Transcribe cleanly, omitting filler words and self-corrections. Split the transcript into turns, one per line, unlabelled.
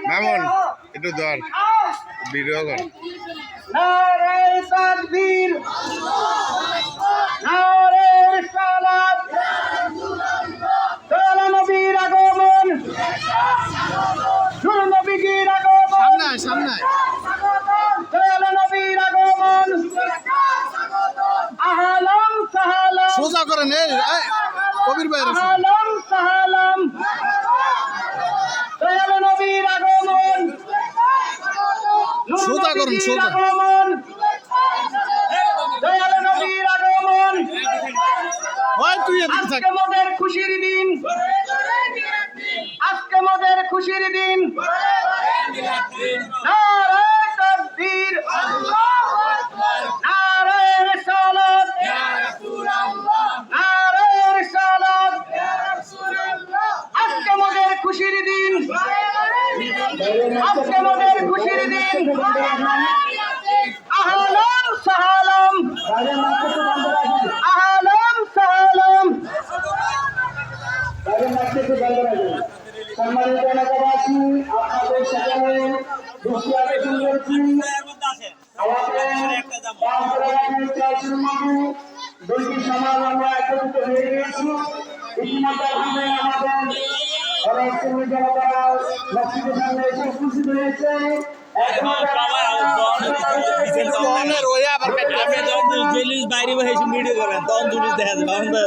মামুন একটু ধর ভিডিও কর।
নারে তাকবীর, নারে সালাত, দয়াল নবীর আগমন, নূর নবীর আগমন,
সামনে
দয়াল নবীর আগমন, আহলাম সাহলাম,
সোজা করেন কবির ভাই
আহলাম সাহলাম, দয়াল নবীর আগমন,
সোজা করুন, সোজা।
আগমন, দয়াল নবীর আগমন।
ওই তুই এদিকে থাক।
আজকে মোদের খুশির দিন, আজকে মোদের খুশির দিন। নারে তাকবীর, নারে রিসালাত, নারে রিসালাত। আজকে মোদের খুশির দিন, আজকে মোদের খুশির দিন। আহলাম সাহলাম, আহলাম সাহলাম। সম্মানিত এলাকাবাসী, আপনাদের সেখানে দৃষ্টি আকর্ষণ করছি দুইটি সমাজ আমরা একত্রিত হয়ে গিয়েছি। ইতিমধ্যে আমাদের অনেক শ্রমিক জনতা মসজিদের সামনে এসে উপস্থিত হয়েছে।
বাইরে ভিডিও করেন তখন দেখা যাবে।